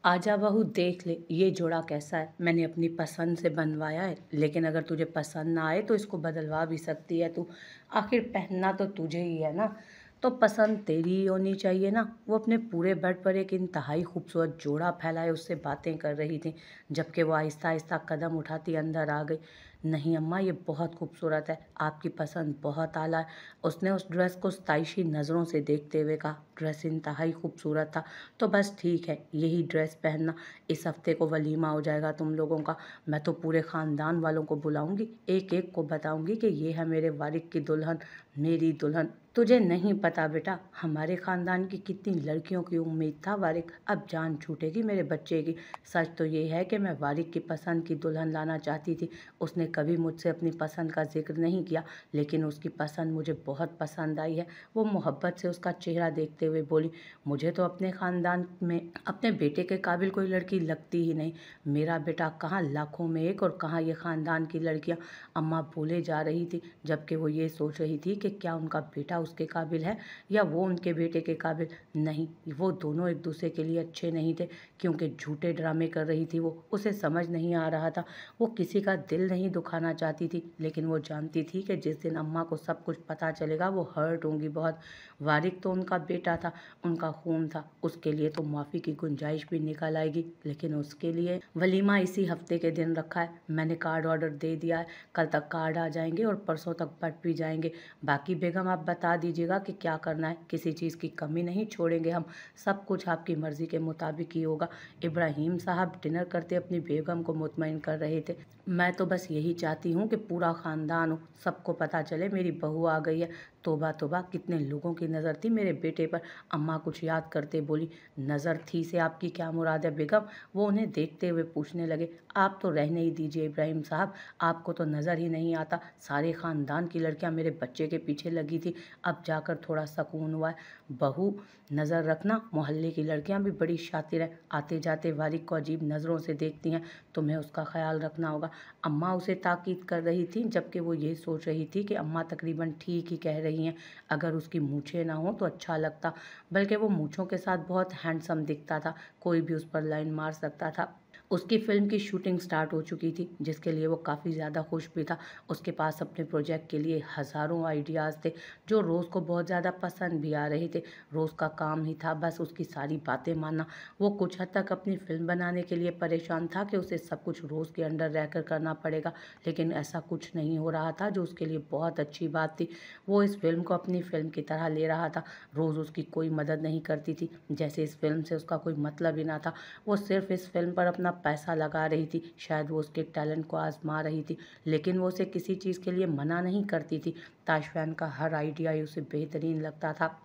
आजा बहू देख ले ये जोड़ा कैसा है। मैंने अपनी पसंद से बनवाया है, लेकिन अगर तुझे पसंद ना आए तो इसको बदलवा भी सकती है तू। आखिर पहनना तो तुझे ही है ना, तो पसंद तेरी ही होनी चाहिए ना। वो अपने पूरे बेड पर एक इंतहाई खूबसूरत जोड़ा फैलाए उससे बातें कर रही थी, जबकि वो आहिस्ता आहिस्ता कदम उठाती अंदर आ गई। नहीं अम्मा, ये बहुत खूबसूरत है, आपकी पसंद बहुत आला है। उसने उस ड्रेस को स्तैशी नज़रों से देखते हुए कहा। ड्रेस इंतहाई खूबसूरत था। तो बस ठीक है, यही ड्रेस पहनना। इस हफ्ते को वलीमा हो जाएगा तुम लोगों का। मैं तो पूरे ख़ानदान वालों को बुलाऊंगी, एक एक को बताऊंगी कि ये है मेरे वारिक की दुल्हन, मेरी दुल्हन। तुझे नहीं पता बेटा, हमारे ख़ानदान की कितनी लड़कियों की उम्मीद था वारिक, अब जान छूटेगी मेरे बच्चे की। सच तो ये है कि मैं वारिक की पसंद की दुल्हन लाना चाहती थी। उसने कभी मुझसे अपनी पसंद का जिक्र नहीं किया, लेकिन उसकी पसंद मुझे बहुत पसंद आई है। वो मोहब्बत से उसका चेहरा देखते हुए बोली। मुझे तो अपने ख़ानदान में अपने बेटे के काबिल कोई लड़की लगती ही नहीं। मेरा बेटा कहाँ लाखों में एक, और कहाँ ये ख़ानदान की लड़कियाँ। अम्मा बोले जा रही थी, जबकि वो ये सोच रही थी कि क्या उनका बेटा उसके काबिल है या वो उनके बेटे के काबिल। नहीं, वो दोनों एक दूसरे के लिए अच्छे नहीं थे, क्योंकि झूठे ड्रामे कर रही थी वो। उसे समझ नहीं आ रहा था, वो किसी का दिल नहीं दुखाना चाहती थी, लेकिन वो जानती थी कि जिस दिन अम्मा को सब कुछ पता चलेगा वो हर्ट होंगी बहुत। वारिक तो उनका बेटा था, उनका खून था, उसके लिए तो माफ़ी की गुंजाइश भी निकल आएगी, लेकिन उसके लिए वलीमा इसी हफ्ते के दिन रखा है। मैंने कार्ड ऑर्डर दे दिया है, कल तक कार्ड आ जाएंगे और परसों तक बट भी जाएंगे। बाकी बेगम आप बता दीजिएगा कि क्या करना है, किसी चीज़ की कमी नहीं छोड़ेंगे हम, सब कुछ आपकी मर्ज़ी के मुताबिक ही होगा। इब्राहिम साहब डिनर करते अपनी बेगम को मुतमईन कर रहे थे। मैं तो बस यही चाहती हूँ कि पूरा ख़ानदान हो, सबको पता चले मेरी बहू आ गई है। तोबा तोबा, कितने लोगों की नज़र थी मेरे बेटे पर। अम्मा कुछ याद करते बोली। नज़र थी से आपकी क्या मुराद है बेगम? वो उन्हें देखते हुए पूछने लगे। आप तो रहने ही दीजिए इब्राहिम साहब, आपको तो नज़र ही नहीं आता। सारे ख़ानदान की लड़कियां मेरे बच्चे के पीछे लगी थी, अब जाकर थोड़ा सुकून हुआ है। बहू, नज़र रखना, मोहल्ले की लड़कियां भी बड़ी शातिर हैं, आते जाते वारिक को अजीब नज़रों से देखती हैं, तुम्हें उसका ख्याल रखना होगा। अम्मा उसे ताकीद कर रही थी, जबकि वो ये सोच रही थी कि अम्मा तकरीबन ठीक ही कह रही हैं। अगर उसकी मूछें ना हो तो अच्छा लगता, बल्कि वो मूछों के साथ बहुत हैंडसम दिखता था, कोई भी उस पर लाइन मार सकता था। उसकी फ़िल्म की शूटिंग स्टार्ट हो चुकी थी, जिसके लिए वो काफ़ी ज़्यादा खुश भी था। उसके पास अपने प्रोजेक्ट के लिए हज़ारों आइडियाज़ थे, जो रोज़ को बहुत ज़्यादा पसंद भी आ रहे थे। रोज़ का काम ही था बस उसकी सारी बातें मानना। वो कुछ हद तक अपनी फ़िल्म बनाने के लिए परेशान था कि उसे सब कुछ रोज़ के अंडर रहकर करना पड़ेगा, लेकिन ऐसा कुछ नहीं हो रहा था, जो उसके लिए बहुत अच्छी बात थी। वो इस फ़िल्म को अपनी फ़िल्म की तरह ले रहा था। रोज़ उसकी कोई मदद नहीं करती थी, जैसे इस फ़िल्म से उसका कोई मतलब ही ना था। वो सिर्फ इस फ़िल्म पर अपना पैसा लगा रही थी, शायद वो उसके टैलेंट को आज़मा रही थी, लेकिन वो उसे किसी चीज़ के लिए मना नहीं करती थी। ताशफैन का हर आइडिया ही उसे बेहतरीन लगता था।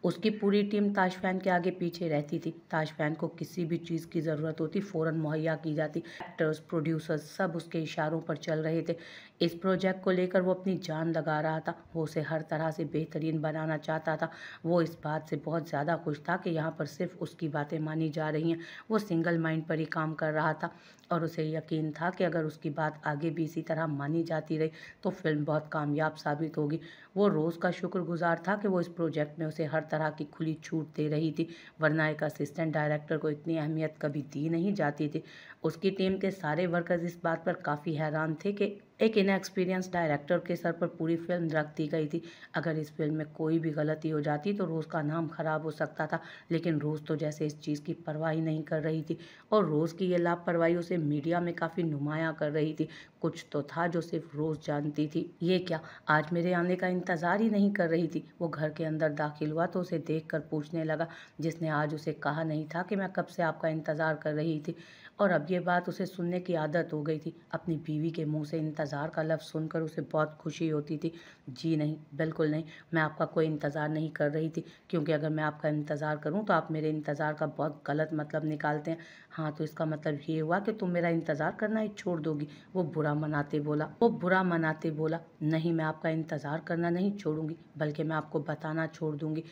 उसकी पूरी टीम ताशफैन के आगे पीछे रहती थी। ताशफैन को किसी भी चीज़ की ज़रूरत होती फ़ौरन मुहैया की जाती। एक्टर्स, प्रोड्यूसर्स सब उसके इशारों पर चल रहे थे। इस प्रोजेक्ट को लेकर वो अपनी जान लगा रहा था। वो उसे हर तरह से बेहतरीन बनाना चाहता था। वो इस बात से बहुत ज़्यादा खुश था कि यहाँ पर सिर्फ उसकी बातें मानी जा रही हैं। वो सिंगल माइंड पर ही काम कर रहा था, और उसे यकीन था कि अगर उसकी बात आगे भी इसी तरह मानी जाती रही तो फिल्म बहुत कामयाब साबित होगी। वो रोज़ का शुक्रगुजार था कि वो इस प्रोजेक्ट में उसे हर तरह की खुली छूट दे रही थी, वरना एक असिस्टेंट डायरेक्टर को इतनी अहमियत कभी दी नहीं जाती थी। उसकी टीम के सारे वर्कर्स इस बात पर काफ़ी हैरान थे कि एक इनएक्सपीरियंस डायरेक्टर के सर पर पूरी फिल्म रख दी गई थी। अगर इस फिल्म में कोई भी गलती हो जाती तो रोज़ का नाम खराब हो सकता था, लेकिन रोज़ तो जैसे इस चीज़ की परवाह ही नहीं कर रही थी, और रोज़ की ये लापरवाही उसे मीडिया में काफ़ी नुमायाँ कर रही थी। कुछ तो था जो सिर्फ रोज़ जानती थी। ये क्या, आज मेरे आने का इंतज़ार ही नहीं कर रही थी? वो घर के अंदर दाखिल हुआ तो उसे देखकर पूछने लगा, जिसने आज उसे कहा नहीं था कि मैं कब से आपका इंतज़ार कर रही थी। और अब ये बात उसे सुनने की आदत हो गई थी। अपनी बीवी के मुंह से इंतज़ार का लफ्ज़ सुनकर उसे बहुत खुशी होती थी। जी नहीं, बिल्कुल नहीं, मैं आपका कोई इंतज़ार नहीं कर रही थी, क्योंकि अगर मैं आपका इंतज़ार करूं तो आप मेरे इंतज़ार का बहुत गलत मतलब निकालते हैं। हाँ, तो इसका मतलब ये हुआ कि तुम मेरा इंतज़ार करना ही छोड़ दोगी? वो बुरा मनाते बोला, नहीं, मैं आपका इंतज़ार करना नहीं छोड़ूंगी, बल्कि मैं आपको बताना छोड़ दूंगी।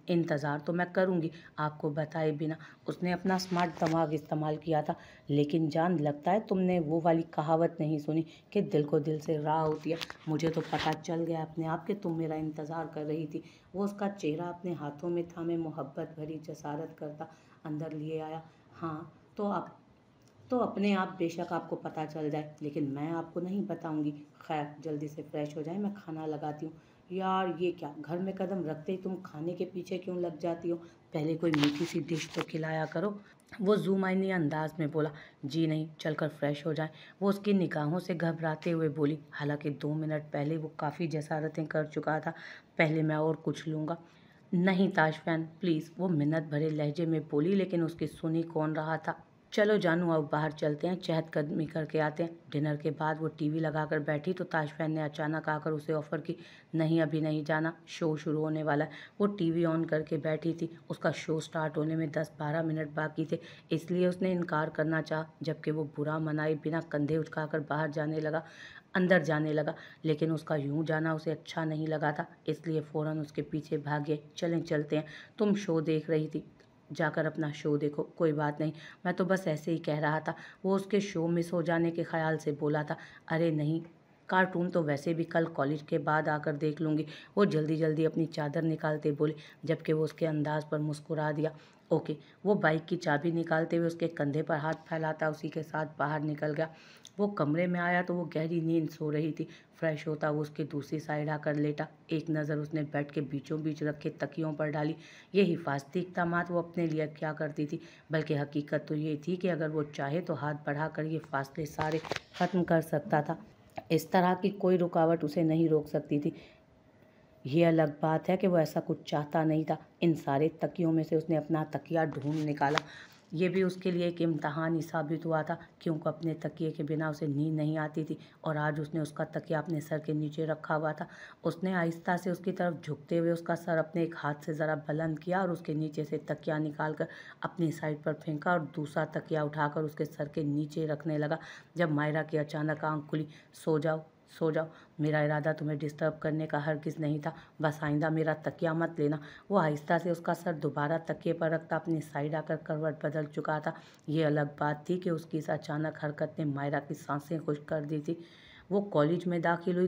इंतज़ार तो मैं करूंगी, आपको बताए बिना। उसने अपना स्मार्ट दिमाग इस्तेमाल किया था। लेकिन जान, लगता है तुमने वो वाली कहावत नहीं सुनी कि दिल को दिल से राह होती है। मुझे तो पता चल गया अपने आप कि तुम मेरा इंतज़ार कर रही थी। वो उसका चेहरा अपने हाथों में थामे मोहब्बत भरी जसारत करता। अंदर लिए आया। हाँ, तो अपने आप बेशक आपको पता चल जाए, लेकिन मैं आपको नहीं बताऊंगी। खैर, जल्दी से फ्रेश हो जाए, मैं खाना लगाती हूँ। यार ये क्या, घर में कदम रखते ही तुम खाने के पीछे क्यों लग जाती हो? पहले कोई मीठी सी डिश तो खिलाया करो। वो ज़ुमाइनी अंदाज में बोला। जी नहीं, चलकर फ्रेश हो जाए। वो उसकी निगाहों से घबराते हुए बोली। हालांकि 2 मिनट पहले वो काफ़ी जसारतें कर चुका था। पहले मैं और कुछ लूँगा। नहीं ताशफैन प्लीज़, वो मिन्नत भरे लहजे में बोली, लेकिन उसकी सुनी कौन रहा था। चलो जानू, अब बाहर चलते हैं, चहलकदमी करके आते हैं। डिनर के बाद वो टीवी लगाकर बैठी तो ताशफैन ने अचानक आकर उसे ऑफ़र की। नहीं, अभी नहीं जाना, शो शुरू होने वाला है। वो टीवी ऑन करके बैठी थी। उसका शो स्टार्ट होने में 10-12 मिनट बाकी थे, इसलिए उसने इनकार करना चाहा, जबकि वो बुरा मनाए बिना कंधे उचकाकर अंदर जाने लगा। लेकिन उसका यूं जाना उसे अच्छा नहीं लगा था, इसलिए फ़ौरन उसके पीछे भाग गए। चलें, चलते हैं। तुम शो देख रही थी, जाकर अपना शो देखो। कोई बात नहीं, मैं तो बस ऐसे ही कह रहा था। वो उसके शो मिस हो जाने के ख्याल से बोला था। अरे नहीं, कार्टून तो वैसे भी कल कॉलेज के बाद आकर देख लूँगी। वो जल्दी जल्दी अपनी चादर निकालते बोली, जबकि वो उसके अंदाज पर मुस्कुरा दिया। ओके। वो बाइक की चाबी निकालते हुए उसके कंधे पर हाथ फैलाता उसी के साथ बाहर निकल गया। वो कमरे में आया तो वो गहरी नींद सो रही थी। फ्रेश होता वो उसकी दूसरी साइड आकर लेटा। एक नज़र उसने बेड के बीचों बीच रखे तकियों पर डाली। ये हिफाजती इक़दामात वो अपने लिए क्या करती थी, बल्कि हकीकत तो ये थी कि अगर वो चाहे तो हाथ बढ़ाकर ये फासले सारे ख़त्म कर सकता था। इस तरह की कोई रुकावट उसे नहीं रोक सकती थी। ये अलग बात है कि वो ऐसा कुछ चाहता नहीं था। इन सारे तकियों में से उसने अपना तकिया ढूंढ निकाला। ये भी उसके लिए एक इम्तहान ही साबित हुआ था, क्योंकि अपने तकिए के बिना उसे नींद नहीं आती थी। और आज उसने उसका तकिया अपने सर के नीचे रखा हुआ था। उसने आहिस्ता से उसकी तरफ झुकते हुए उसका सर अपने एक हाथ से ज़रा बुलंद किया और उसके नीचे से तकिया निकाल कर अपनी साइड पर फेंका और दूसरा तकिया उठाकर उसके सर के नीचे रखने लगा। जब मायरा की अचानक आंख खुली। सो जाओ, सो जाओ, मेरा इरादा तुम्हें डिस्टर्ब करने का हरगिज़ नहीं था, बस आइंदा मेरा तकिया मत लेना। वो आहिस्ता से उसका सर दोबारा तकिए पर रखता अपनी साइड आकर करवट बदल चुका था। ये अलग बात थी कि उसकी इस अचानक हरकत ने मायरा की सांसें खुश कर दी थी। वो कॉलेज में दाखिल हुई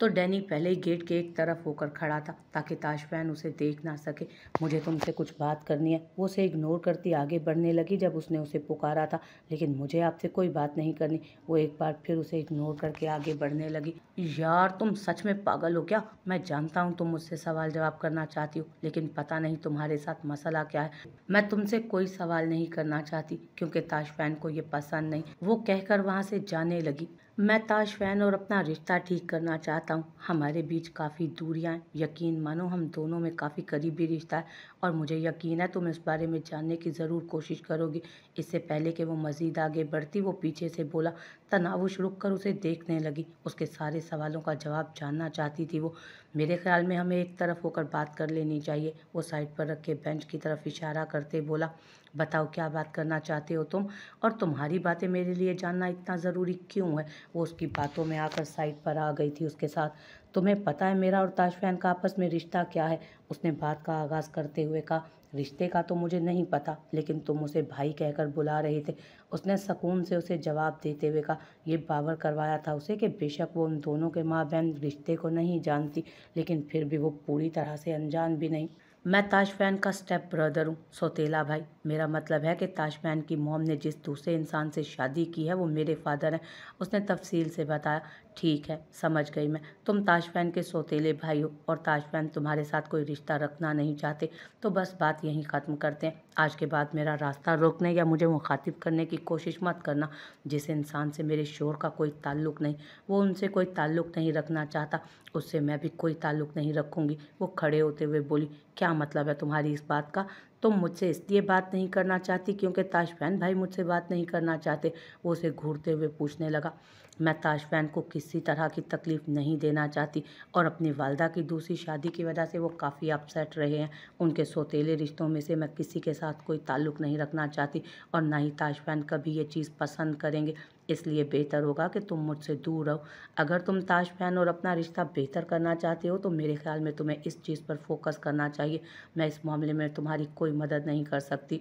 तो डैनी पहले ही गेट के एक तरफ होकर खड़ा था, ताकि ताशफैन उसे देख ना सके। मुझे तुमसे कुछ बात करनी है। वो उसे इग्नोर करती आगे बढ़ने लगी जब उसने उसे पुकारा था। लेकिन मुझे आपसे कोई बात नहीं करनी। वो एक बार फिर उसे इग्नोर करके आगे बढ़ने लगी। यार तुम सच में पागल हो क्या? मैं जानता हूँ तुम मुझसे सवाल जवाब करना चाहती हो, लेकिन पता नहीं तुम्हारे साथ मसला क्या है। मैं तुमसे कोई सवाल नहीं करना चाहती, क्योंकि ताशफैन को ये पसंद नहीं, वो कहकर वहाँ से जाने लगी। मैं ताशफैन और अपना रिश्ता ठीक करना चाहता हूँ। हमारे बीच काफ़ी दूरियां हैं। यकीन मानो हम दोनों में काफ़ी करीबी रिश्ता है, और मुझे यकीन है तुम इस बारे में जानने की ज़रूर कोशिश करोगी। इससे पहले कि वो मज़ीद आगे बढ़ती, वो पीछे से बोला। तनावुश रुक कर उसे देखने लगी। उसके सारे सवालों का जवाब जानना चाहती थी वो। मेरे ख्याल में हमें एक तरफ होकर बात कर लेनी चाहिए। वो साइड पर रखे बेंच की तरफ इशारा करते बोला। बताओ, क्या बात करना चाहते हो तुम? और तुम्हारी बातें मेरे लिए जानना इतना ज़रूरी क्यों है? वो उसकी बातों में आकर साइड पर आ गई थी उसके साथ। तुम्हें पता है मेरा और ताशफैन का आपस में रिश्ता क्या है? उसने बात का आगाज़ करते हुए कहा। रिश्ते का तो मुझे नहीं पता, लेकिन तुम उसे भाई कहकर बुला रहे थे। उसने सुकून से उसे जवाब देते हुए कहा। ये बावर करवाया था उसे कि बेशक वो उन दोनों के माँ बहन रिश्ते को नहीं जानती, लेकिन फिर भी वो पूरी तरह से अनजान भी नहीं। मैं ताशफैन का स्टेप ब्रदर हूँ, सौतेला भाई। मेरा मतलब है कि ताशफैन की मॉम ने जिस दूसरे इंसान से शादी की है वो मेरे फादर हैं। उसने तफसील से बताया। ठीक है, समझ गई मैं। तुम ताशफैन के सौतेले भाई हो और ताशफैन तुम्हारे साथ कोई रिश्ता रखना नहीं चाहते। तो बस बात यहीं ख़त्म करते हैं। आज के बाद मेरा रास्ता रोकने या मुझे मुखातिब करने की कोशिश मत करना। जिस इंसान से मेरे शोर का कोई ताल्लुक़ नहीं, वो उनसे कोई ताल्लुक़ नहीं रखना चाहता, उससे मैं भी कोई ताल्लुक़ नहीं रखूँगी। वो खड़े होते हुए बोली। क्या मतलब है तुम्हारी इस बात का? तुम मुझसे इसलिए बात नहीं करना चाहती क्योंकि ताशफैन भाई मुझसे बात नहीं करना चाहते? वो उसे घूरते हुए पूछने लगा। मैं ताशफैन को किसी तरह की तकलीफ़ नहीं देना चाहती, और अपनी वालदा की दूसरी शादी की वजह से वो काफ़ी अपसेट रहे हैं। उनके सौतेले रिश्तों में से मैं किसी के साथ कोई ताल्लुक़ नहीं रखना चाहती, और ना ही ताशफैन कभी ये चीज़ पसंद करेंगे। इसलिए बेहतर होगा कि तुम मुझसे दूर रहो। अगर तुम ताशफैन और अपना रिश्ता बेहतर करना चाहते हो तो मेरे ख्याल में तुम्हें इस चीज़ पर फोकस करना चाहिए। मैं इस मामले में तुम्हारी कोई मदद नहीं कर सकती।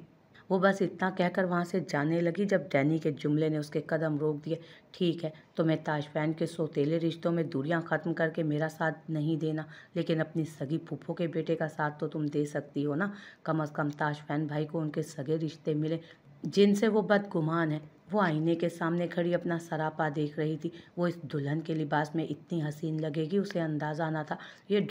वो बस इतना कहकर वहाँ से जाने लगी जब डैनी के जुमले ने उसके कदम रोक दिए। ठीक है, तुम्हें ताशफैन के सौतेले रिश्तों में दूरियां खत्म करके मेरा साथ नहीं देना, लेकिन अपनी सगी फूफो के बेटे का साथ तो तुम दे सकती हो ना। कम अज़ कम ताशफैन भाई को उनके सगे रिश्ते मिले जिनसे वो बदगुमान है। वो आईने के सामने खड़ी अपना सरापा देख रही थी। वो इस दुल्हन के लिबास में इतनी हसीन लगेगी उसे अंदाज़ा ना था। ये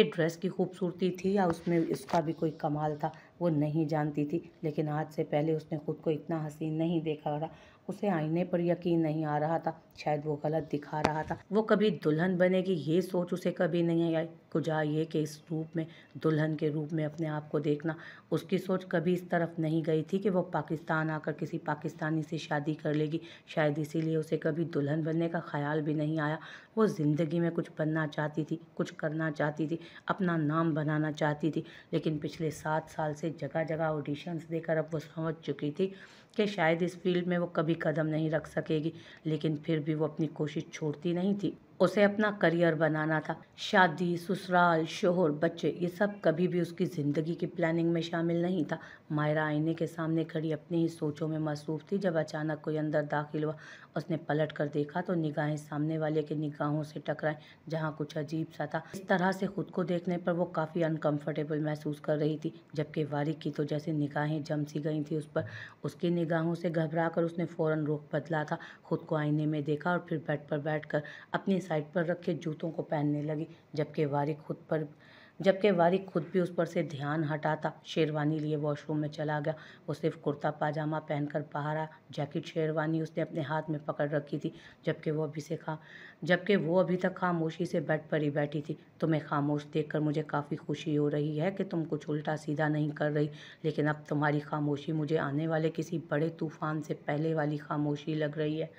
ड्रेस की खूबसूरती थी या उसमें इसका भी कोई कमाल था, वो नहीं जानती थी। लेकिन आज से पहले उसने खुद को इतना हसीन नहीं देखा था। उसे आईने पर यकीन नहीं आ रहा था, शायद वो गलत दिखा रहा था। वो कभी दुल्हन बनेगी ये सोच उसे कभी नहीं आई। कुजा ये कि इस रूप में, दुल्हन के रूप में अपने आप को देखना, उसकी सोच कभी इस तरफ नहीं गई थी कि वो पाकिस्तान आकर किसी पाकिस्तानी से शादी कर लेगी। शायद इसीलिए उसे कभी दुल्हन बनने का ख्याल भी नहीं आया। वो ज़िंदगी में कुछ बनना चाहती थी, कुछ करना चाहती थी, अपना नाम बनाना चाहती थी। लेकिन पिछले 7 साल से जगह जगह ऑडिशंस देकर अब वो समझ चुकी थी कि शायद इस फील्ड में वो कभी कदम नहीं रख सकेगी। लेकिन फिर भी वो अपनी कोशिश छोड़ती नहीं थी। उसे अपना करियर बनाना था। शादी, ससुराल, शोहर, बच्चे, ये सब कभी भी उसकी ज़िंदगी की प्लानिंग में शामिल नहीं था। मायरा आईने के सामने खड़ी अपनी ही सोचों में मसरूफ़ थी जब अचानक कोई अंदर दाखिल हुआ। उसने पलट कर देखा तो निगाहें सामने वाले की निगाहों से टकराई, जहाँ कुछ अजीब सा था। इस तरह से खुद को देखने पर वो काफ़ी अनकंफर्टेबल महसूस कर रही थी, जबकि वारिक की तो जैसे निगाहें जम सी गई थी उस पर। उसकी निगाहों से घबराकर उसने फ़ौरन रुख बदला था। खुद को आईने में देखा और फिर बेड पर बैठकर अपनी साइड पर रखे जूतों को पहनने लगी, जबकि वारिक खुद भी उस पर से ध्यान हटाता शेरवानी लिए वॉशरूम में चला गया। वो सिर्फ कुर्ता पाजामा पहनकर बाहर आया। जैकेट शेरवानी उसने अपने हाथ में पकड़ रखी थी, जबकि वो अभी तक खामोशी से बेड पर ही बैठी थी। तुम्हें खामोश देखकर मुझे काफ़ी खुशी हो रही है कि तुम कुछ उल्टा सीधा नहीं कर रही, लेकिन अब तुम्हारी खामोशी मुझे आने वाले किसी बड़े तूफान से पहले वाली खामोशी लग रही है।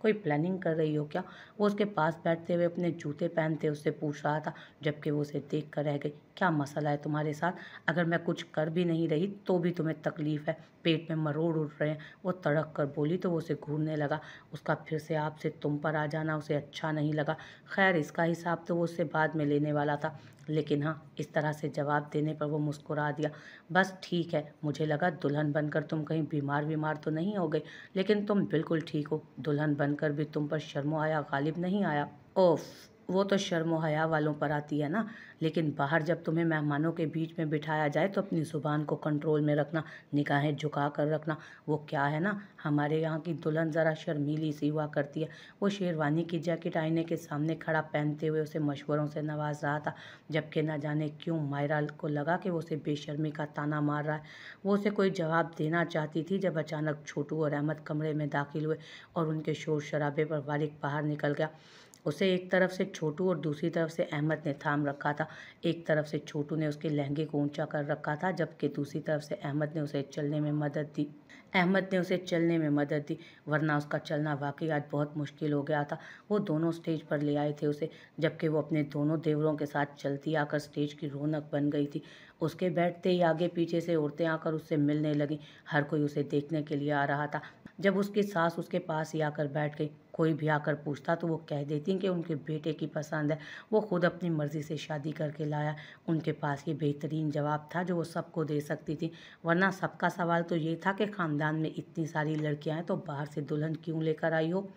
कोई प्लानिंग कर रही हो क्या? वो उसके पास बैठते हुए अपने जूते पहनते उससे पूछ रहा था, जबकि वो उसे देख कर रह गई। क्या मसला है तुम्हारे साथ? अगर मैं कुछ कर भी नहीं रही तो भी तुम्हें तकलीफ़ है, पेट में मरोड़ उठ रहे हैं। वो तड़क कर बोली तो वो उसे घूरने लगा। उसका फिर से आपसे तुम पर आ जाना उसे अच्छा नहीं लगा। खैर, इसका हिसाब तो वो उससे बाद में लेने वाला था, लेकिन हाँ, इस तरह से जवाब देने पर वो मुस्कुरा दिया। बस ठीक है, मुझे लगा दुल्हन बनकर तुम कहीं बीमार तो नहीं हो गई, लेकिन तुम बिल्कुल ठीक हो। दुल्हन बनकर भी तुम पर शर्मो हया गालिब नहीं आया। ओफ, वो तो शर्मो हया वालों पर आती है ना, लेकिन बाहर जब तुम्हें मेहमानों के बीच में बिठाया जाए तो अपनी ज़ुबान को कंट्रोल में रखना, निगाहें झुका कर रखना। वो क्या है ना, हमारे यहाँ की दुल्हन ज़रा शर्मीली सी हुआ करती है। वो शेरवानी की जैकेट आईने के सामने खड़ा पहनते हुए उसे मशवरों से नवाज रहा था, जबकि न जाने क्यों मायरा को लगा कि वो उसे बेशर्मी का ताना मार रहा है। वो उसे कोई जवाब देना चाहती थी जब अचानक छोटू और अहमद कमरे में दाखिल हुए और उनके शोर शराबे पर वारिक बाहर निकल गया। उसे एक तरफ से छोटू और दूसरी तरफ से अहमद ने थाम रखा था। एक तरफ से छोटू ने उसके लहंगे को ऊंचा कर रखा था, जबकि दूसरी तरफ से अहमद ने उसे चलने में मदद दी, वरना उसका चलना वाकई आज बहुत मुश्किल हो गया था। वो दोनों स्टेज पर ले आए थे उसे, जबकि वो अपने दोनों देवरों के साथ चलती आकर स्टेज की रौनक बन गई थी। उसके बैठते ही आगे पीछे से औरतें आकर उससे मिलने लगी। हर कोई उसे देखने के लिए आ रहा था। जब उसकी सास उसके पास ही आकर बैठ गई, कोई भी आकर पूछता तो वो कह देती कि उनके बेटे की पसंद है, वो खुद अपनी मर्ज़ी से शादी करके लाया। उनके पास ये बेहतरीन जवाब था जो वो सबको दे सकती थी, वरना सबका सवाल तो ये था कि ख़ानदान में इतनी सारी लड़कियां हैं तो बाहर से दुल्हन क्यों लेकर आई हो।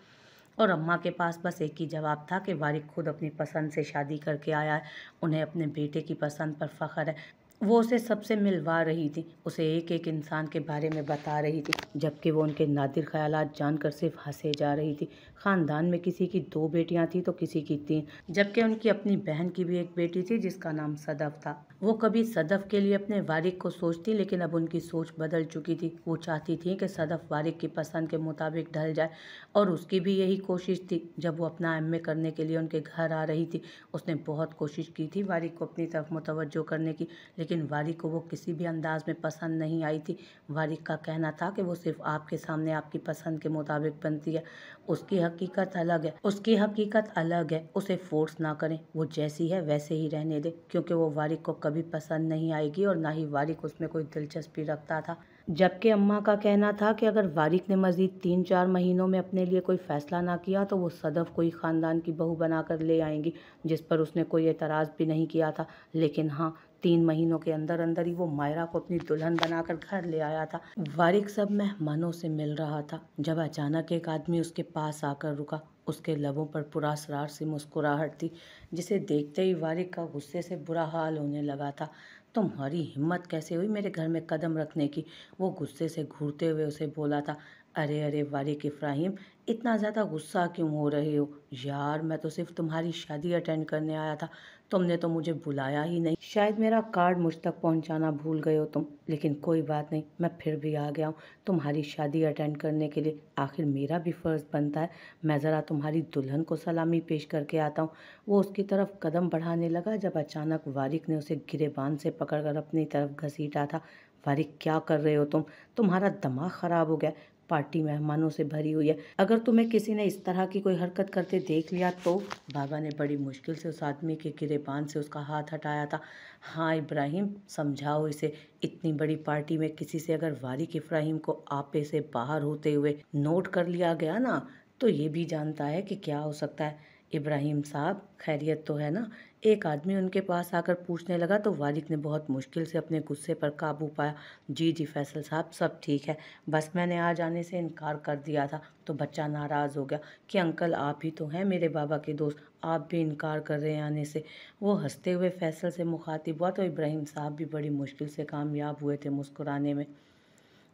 और अम्मा के पास बस एक ही जवाब था कि वारिक खुद अपनी पसंद से शादी करके आया है, उन्हें अपने बेटे की पसंद पर फ़ख्र है। वो उसे सबसे मिलवा रही थी, उसे एक एक इंसान के बारे में बता रही थी, जबकि वो उनके नादिर ख्यालात जानकर सिर्फ हंसे जा रही थी। ख़ानदान में किसी की 2 बेटियां थी तो किसी की 3, जबकि उनकी अपनी बहन की भी एक बेटी थी जिसका नाम सदफ था। वो कभी सदफ के लिए अपने वारिक को सोचती, लेकिन अब उनकी सोच बदल चुकी थी। वो चाहती थी कि सदफ वारिक की पसंद के मुताबिक ढल जाए, और उसकी भी यही कोशिश थी। जब वो अपना एमए करने के लिए उनके घर आ रही थी, उसने बहुत कोशिश की थी वारिक को अपनी तरफ मुतवज्जो करने की, लेकिन वारिक को वो किसी भी अंदाज में पसंद नहीं आई थी। वारिक का कहना था कि वो सिर्फ आपके सामने आपकी पसंद के मुताबिक बनती है, उसकी हकीकत अलग है, उसे फोर्स ना करें, वो जैसी है वैसे ही रहने दे, क्योंकि वो वारिक को कभी पसंद नहीं आएगी और ना ही वारिक उसमें कोई दिलचस्पी रखता था। जबकि अम्मा का कहना था कि अगर वारिक ने मज़ीद 3-4 महीनों में अपने लिए कोई फ़ैसला ना किया तो वो सदफ को ही ख़ानदान की बहू बनाकर ले आएंगी, जिस पर उसने कोई एतराज़ भी नहीं किया था। लेकिन हाँ, 3 महीनों के अंदर अंदर ही वो मायरा को अपनी दुल्हन बनाकर घर ले आया था। वारिक सब मेहमानों से मिल रहा था जब अचानक एक आदमी उसके पास आकर रुका। उसके लबों पर पुरस्कार सी मुस्कुराहट थी, जिसे देखते ही वारिक का गुस्से से बुरा हाल होने लगा था। तुम्हारी हिम्मत कैसे हुई मेरे घर में कदम रखने की? वो गुस्से से घूरते हुए उसे बोला था। अरे अरे वारिक इब्राहिम, इतना ज़्यादा गुस्सा क्यों हो रहे हो यार? मैं तो सिर्फ तुम्हारी शादी अटेंड करने आया था, तुमने तो मुझे बुलाया ही नहीं। शायद मेरा कार्ड मुझ तक पहुंचाना भूल गए हो तुम, लेकिन कोई बात नहीं, मैं फिर भी आ गया हूँ तुम्हारी शादी अटेंड करने के लिए। आखिर मेरा भी फ़र्ज़ बनता है, मैं ज़रा तुम्हारी दुल्हन को सलामी पेश करके आता हूँ। वो उसकी तरफ कदम बढ़ाने लगा जब अचानक वारिक ने उसे गिरेबान से पकड़कर अपनी तरफ घसीटा था। वारिक, क्या कर रहे हो तुम? तुम्हारा दिमाग ख़राब हो गया? पार्टी मेहमानों से भरी हुई है, अगर तुम्हें किसी ने इस तरह की कोई हरकत करते देख लिया तो? बाबा ने बड़ी मुश्किल से उस आदमी के गिरेबान से उसका हाथ हटाया था। हाँ इब्राहिम, समझाओ इसे। इतनी बड़ी पार्टी में किसी से अगर वारिक इब्राहिम को आपे से बाहर होते हुए नोट कर लिया गया ना, तो ये भी जानता है कि क्या हो सकता है। इब्राहिम साहब, खैरियत तो है ना? एक आदमी उनके पास आकर पूछने लगा तो वारिक ने बहुत मुश्किल से अपने गुस्से पर काबू पाया। जी जी फैसल साहब, सब ठीक है, बस मैंने आज आने से इनकार कर दिया था तो बच्चा नाराज़ हो गया कि अंकल आप ही तो हैं मेरे बाबा के दोस्त, आप भी इनकार कर रहे हैं आने से। वो हंसते हुए फैसल से मुखातिब हुआ तो इब्राहिम साहब भी बड़ी मुश्किल से कामयाब हुए थे मुस्कुराने में।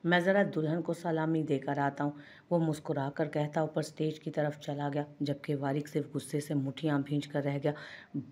मैं ज़रा दुल्हन को सलामी देकर आता हूँ, वो मुस्कुरा कर कहता ऊपर स्टेज की तरफ चला गया, जबकि वारिक सिर्फ गुस्से से मुठ्ठियाँ भींच कर रह गया।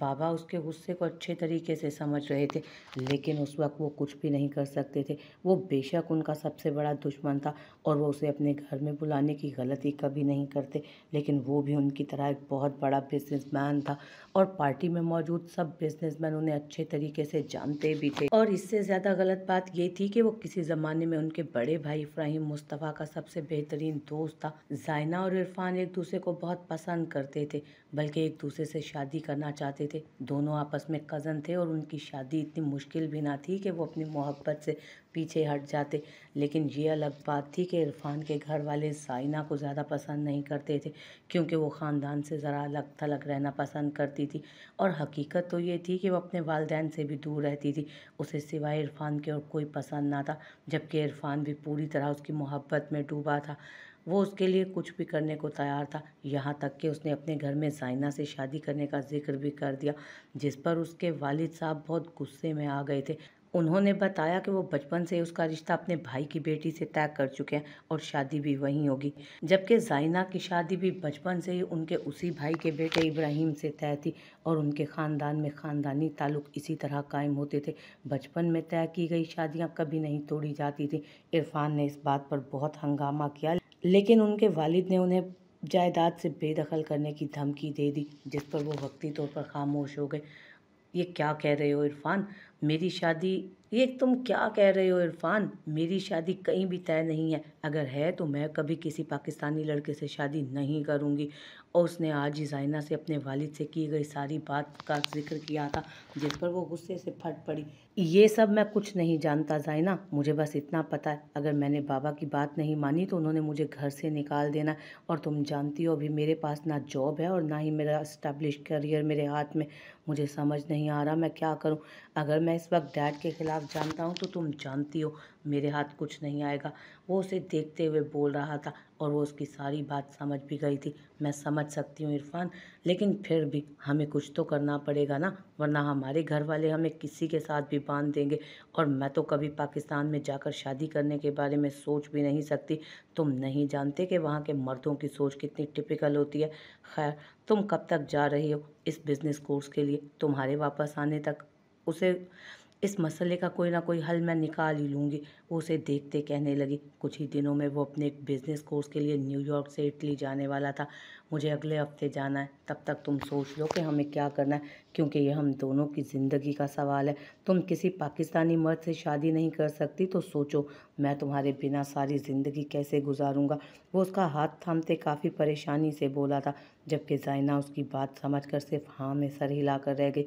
बाबा उसके गुस्से को अच्छे तरीके से समझ रहे थे, लेकिन उस वक्त वो कुछ भी नहीं कर सकते थे। वो बेशक उनका सबसे बड़ा दुश्मन था और वो उसे अपने घर में बुलाने की गलती कभी नहीं करते, लेकिन वो भी उनकी तरह एक बहुत बड़ा बिजनेसमैन था और पार्टी में मौजूद सब बिजनेसमैन उन्हें अच्छे तरीके से जानते भी थे। और इससे ज़्यादा गलत बात ये थी कि वो किसी ज़माने में उनके बड़े भाई इब्राहिम मुस्तफ़ा का सबसे बेहतरीन दोस्त था। जाइना और इरफान एक दूसरे को बहुत पसंद करते थे, बल्कि एक दूसरे से शादी करना चाहते थे। दोनों आपस में कज़न थे और उनकी शादी इतनी मुश्किल भी ना थी कि वो अपनी मोहब्बत से पीछे हट जाते। लेकिन ये अलग बात थी कि इरफान के घर वाले जाइना को ज़्यादा पसंद नहीं करते थे, क्योंकि वो ख़ानदान से ज़रा अलग थलग रहना पसंद करती थी। और हकीकत तो ये थी कि वो अपने वालिदैन से भी दूर रहती थी। उसे सिवाय इरफान के और कोई पसंद ना था, जबकि इरफान भी पूरी तरह उसकी मोहब्बत में डूबा था। वो उसके लिए कुछ भी करने को तैयार था, यहाँ तक कि उसने अपने घर में जाइना से शादी करने का जिक्र भी कर दिया, जिस पर उसके वालिद साहब बहुत गुस्से में आ गए थे। उन्होंने बताया कि वो बचपन से ही उसका रिश्ता अपने भाई की बेटी से तय कर चुके हैं और शादी भी वहीं होगी, जबकि जाइना की शादी भी बचपन से ही उनके उसी भाई के बेटे इब्राहिम से तय थी और उनके ख़ानदान में ख़ानदानी ताल्लुक़ इसी तरह कायम होते थे। बचपन में तय की गई शादियां कभी नहीं तोड़ी जाती थी। इरफान ने इस बात पर बहुत हंगामा किया, लेकिन उनके वालिद ने उन्हें जायदाद से बेदखल करने की धमकी दे दी, जिस पर वो वक्ती तौर पर खामोश हो गए। ये क्या कह रहे हो इरफान? मेरी शादी, ये तुम क्या कह रहे हो इरफान? मेरी शादी कहीं भी तय नहीं है, अगर है तो मैं कभी किसी पाकिस्तानी लड़के से शादी नहीं करूँगी। और उसने आज ही जाइना से अपने वालिद से की गई सारी बात का जिक्र किया था, जिस पर वो गुस्से से फट पड़ी। ये सब मैं कुछ नहीं जानता जाइना, मुझे बस इतना पता है, अगर मैंने बाबा की बात नहीं मानी तो उन्होंने मुझे घर से निकाल देना है। और तुम जानती हो अभी मेरे पास ना जॉब है और ना ही मेरा एस्टेब्लिश करियर मेरे हाथ में। मुझे समझ नहीं आ रहा मैं क्या करूं। अगर मैं इस वक्त डैड के ख़िलाफ़ जानता हूं तो तुम जानती हो मेरे हाथ कुछ नहीं आएगा। वो उसे देखते हुए बोल रहा था और वो उसकी सारी बात समझ भी गई थी। मैं समझ सकती हूँ इरफान, लेकिन फिर भी हमें कुछ तो करना पड़ेगा ना, वरना हमारे घर वाले हमें किसी के साथ भी बांध देंगे। और मैं तो कभी पाकिस्तान में जाकर शादी करने के बारे में सोच भी नहीं सकती। तुम नहीं जानते कि वहाँ के मर्दों की सोच कितनी टिपिकल होती है। खैर, तुम कब तक जा रही हो इस बिज़नेस कोर्स के लिए? तुम्हारे वापस आने तक उसे इस मसले का कोई ना कोई हल मैं निकाल ही लूँगी। वो उसे देखते कहने लगी। कुछ ही दिनों में वो अपने एक बिज़नेस कोर्स के लिए न्यूयॉर्क से इटली जाने वाला था। मुझे अगले हफ्ते जाना है, तब तक तुम सोच लो कि हमें क्या करना है, क्योंकि ये हम दोनों की ज़िंदगी का सवाल है। तुम किसी पाकिस्तानी मर्द से शादी नहीं कर सकती तो सोचो मैं तुम्हारे बिना सारी ज़िंदगी कैसे गुजारूंगा। वो उसका हाथ थामते काफ़ी परेशानी से बोला था, जबकि जाइना उसकी बात समझकर सिर्फ हाँ में सर हिलाकर रह गई।